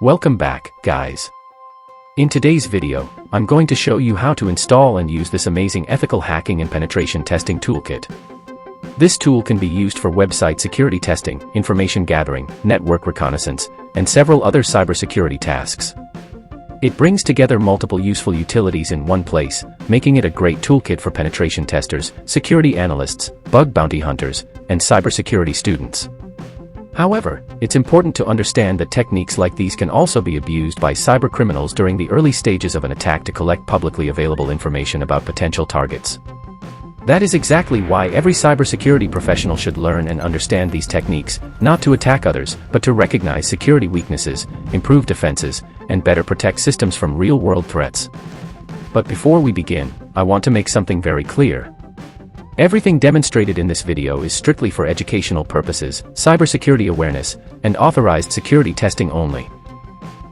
Welcome back, guys. In today's video, I'm going to show you how to install and use this amazing ethical hacking and penetration testing toolkit. This tool can be used for website security testing, information gathering, network reconnaissance, and several other cybersecurity tasks. It brings together multiple useful utilities in one place, making it a great toolkit for penetration testers, security analysts, bug bounty hunters, and cybersecurity students. However, it's important to understand that techniques like these can also be abused by cybercriminals during the early stages of an attack to collect publicly available information about potential targets. That is exactly why every cybersecurity professional should learn and understand these techniques, not to attack others, but to recognize security weaknesses, improve defenses, and better protect systems from real-world threats. But before we begin, I want to make something very clear. Everything demonstrated in this video is strictly for educational purposes, cybersecurity awareness, and authorized security testing only.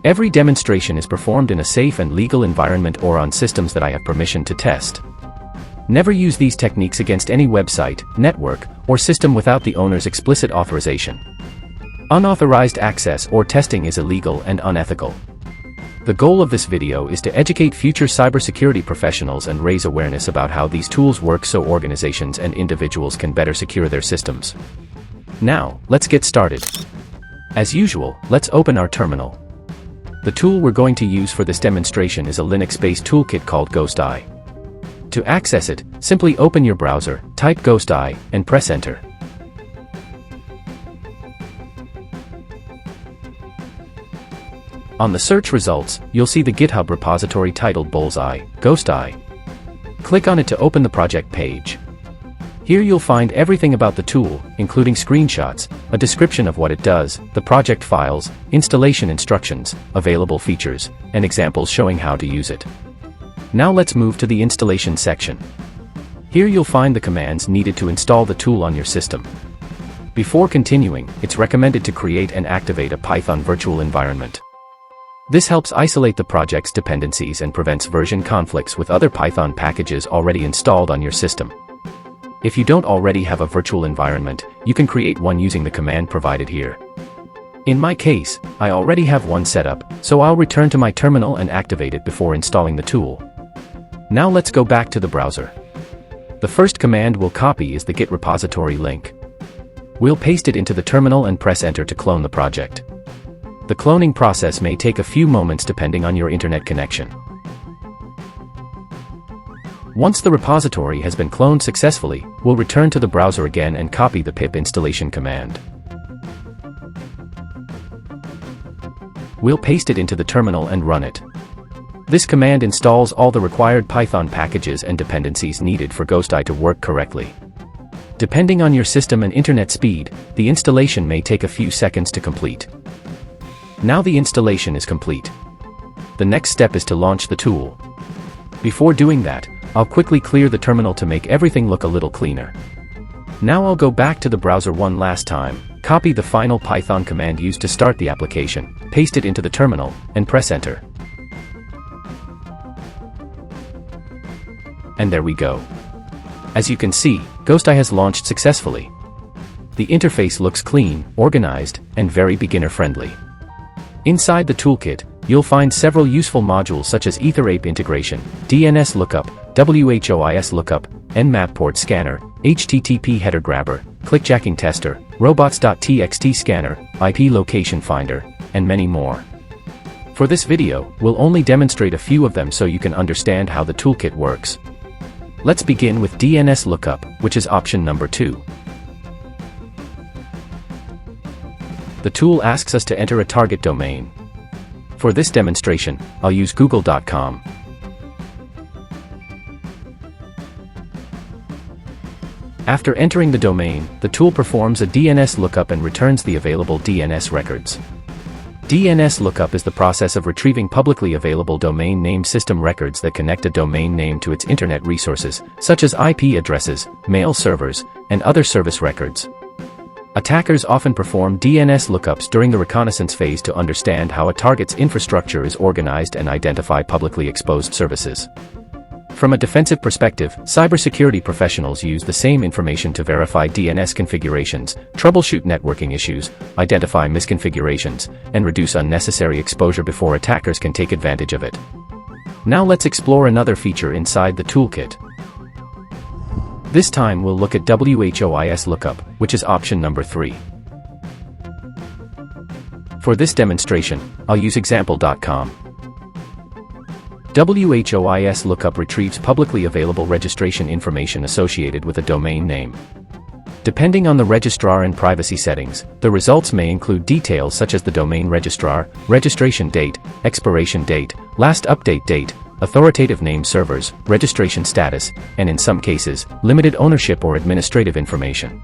Every demonstration is performed in a safe and legal environment or on systems that I have permission to test. Never use these techniques against any website, network, or system without the owner's explicit authorization. Unauthorized access or testing is illegal and unethical. The goal of this video is to educate future cybersecurity professionals and raise awareness about how these tools work so organizations and individuals can better secure their systems. Now, let's get started. As usual, let's open our terminal. The tool we're going to use for this demonstration is a Linux-based toolkit called GhostEye. To access it, simply open your browser, type GhostEye, and press enter. On the search results, you'll see the GitHub repository titled Bullseye, GhostEye. Click on it to open the project page. Here you'll find everything about the tool, including screenshots, a description of what it does, the project files, installation instructions, available features, and examples showing how to use it. Now let's move to the installation section. Here you'll find the commands needed to install the tool on your system. Before continuing, it's recommended to create and activate a Python virtual environment. This helps isolate the project's dependencies and prevents version conflicts with other Python packages already installed on your system. If you don't already have a virtual environment, you can create one using the command provided here. In my case, I already have one set up, so I'll return to my terminal and activate it before installing the tool. Now let's go back to the browser. The first command we'll copy is the Git repository link. We'll paste it into the terminal and press enter to clone the project. The cloning process may take a few moments depending on your internet connection. Once the repository has been cloned successfully, we'll return to the browser again and copy the pip installation command. We'll paste it into the terminal and run it. This command installs all the required Python packages and dependencies needed for GhostEye to work correctly. Depending on your system and internet speed, the installation may take a few seconds to complete. Now the installation is complete. The next step is to launch the tool. Before doing that, I'll quickly clear the terminal to make everything look a little cleaner. Now I'll go back to the browser one last time, copy the final Python command used to start the application, paste it into the terminal, and press enter. And there we go. As you can see, GhostEye has launched successfully. The interface looks clean, organized, and very beginner-friendly. Inside the toolkit, you'll find several useful modules such as EtherApe integration, DNS Lookup, WHOIS Lookup, Nmap port scanner, HTTP header grabber, Clickjacking tester, robots.txt scanner, IP location finder, and many more. For this video, we'll only demonstrate a few of them so you can understand how the toolkit works. Let's begin with DNS Lookup, which is option number 2. The tool asks us to enter a target domain. For this demonstration, I'll use google.com. After entering the domain, the tool performs a DNS lookup and returns the available DNS records. DNS lookup is the process of retrieving publicly available domain name system records that connect a domain name to its internet resources, such as IP addresses, mail servers, and other service records. Attackers often perform DNS lookups during the reconnaissance phase to understand how a target's infrastructure is organized and identify publicly exposed services. From a defensive perspective, cybersecurity professionals use the same information to verify DNS configurations, troubleshoot networking issues, identify misconfigurations, and reduce unnecessary exposure before attackers can take advantage of it. Now let's explore another feature inside the toolkit. This time we'll look at WHOIS Lookup, which is option number 3. For this demonstration, I'll use example.com. WHOIS Lookup retrieves publicly available registration information associated with a domain name. Depending on the registrar and privacy settings, the results may include details such as the domain registrar, registration date, expiration date, last update date, authoritative name servers, registration status, and in some cases, limited ownership or administrative information.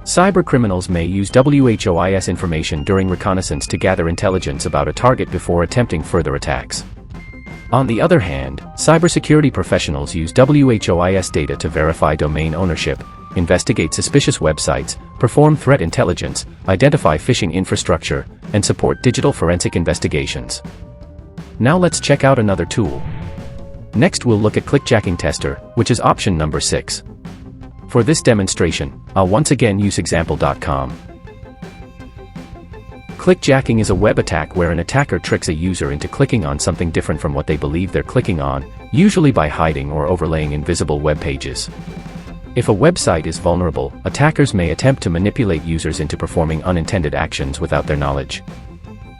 Cybercriminals may use WHOIS information during reconnaissance to gather intelligence about a target before attempting further attacks. On the other hand, cybersecurity professionals use WHOIS data to verify domain ownership, investigate suspicious websites, perform threat intelligence, identify phishing infrastructure, and support digital forensic investigations. Now let's check out another tool. Next we'll look at Clickjacking Tester, which is option number 6. For this demonstration, I'll once again use example.com. Clickjacking is a web attack where an attacker tricks a user into clicking on something different from what they believe they're clicking on, usually by hiding or overlaying invisible web pages. If a website is vulnerable, attackers may attempt to manipulate users into performing unintended actions without their knowledge.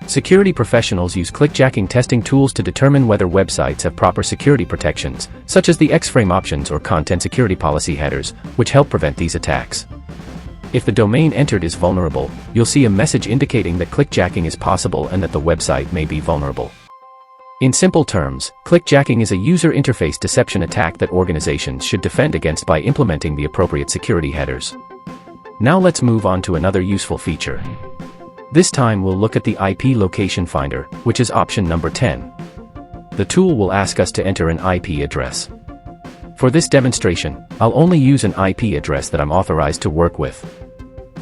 Security professionals use clickjacking testing tools to determine whether websites have proper security protections, such as the X-frame options or content security policy headers, which help prevent these attacks. If the domain entered is vulnerable, you'll see a message indicating that clickjacking is possible and that the website may be vulnerable. In simple terms, clickjacking is a user interface deception attack that organizations should defend against by implementing the appropriate security headers. Now let's move on to another useful feature. This time we'll look at the IP location finder, which is option number 10. The tool will ask us to enter an IP address. For this demonstration, I'll only use an IP address that I'm authorized to work with.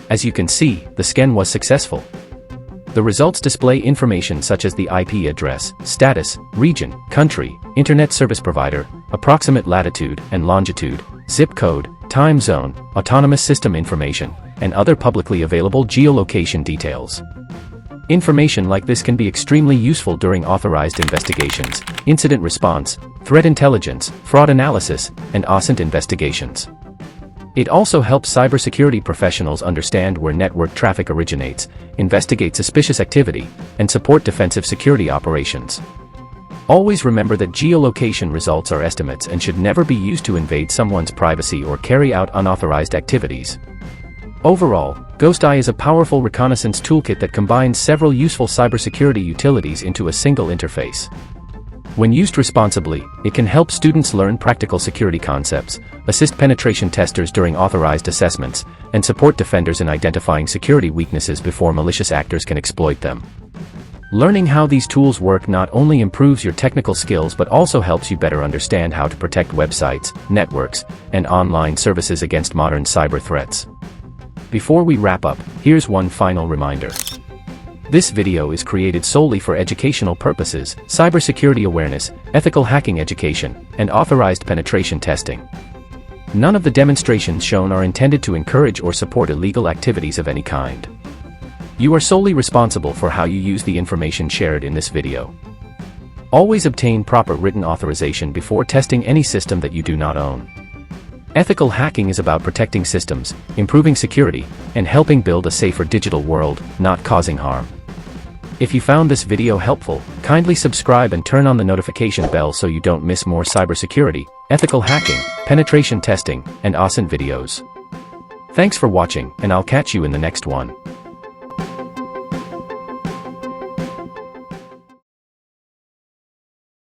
As you can see, the scan was successful. The results display information such as the IP address, status, region, country, internet service provider, approximate latitude and longitude, zip code, time zone, autonomous system information, and other publicly available geolocation details. Information like this can be extremely useful during authorized investigations, incident response, threat intelligence, fraud analysis, and OSINT investigations. It also helps cybersecurity professionals understand where network traffic originates, investigate suspicious activity, and support defensive security operations. Always remember that geolocation results are estimates and should never be used to invade someone's privacy or carry out unauthorized activities. Overall, GhostEye is a powerful reconnaissance toolkit that combines several useful cybersecurity utilities into a single interface. When used responsibly, it can help students learn practical security concepts, assist penetration testers during authorized assessments, and support defenders in identifying security weaknesses before malicious actors can exploit them. Learning how these tools work not only improves your technical skills but also helps you better understand how to protect websites, networks, and online services against modern cyber threats. Before we wrap up, here's one final reminder. This video is created solely for educational purposes, cybersecurity awareness, ethical hacking education, and authorized penetration testing. None of the demonstrations shown are intended to encourage or support illegal activities of any kind. You are solely responsible for how you use the information shared in this video. Always obtain proper written authorization before testing any system that you do not own. Ethical hacking is about protecting systems, improving security, and helping build a safer digital world, not causing harm. If you found this video helpful, kindly subscribe and turn on the notification bell so you don't miss more cybersecurity, ethical hacking, penetration testing, and OSINT videos. Thanks for watching, and I'll catch you in the next one.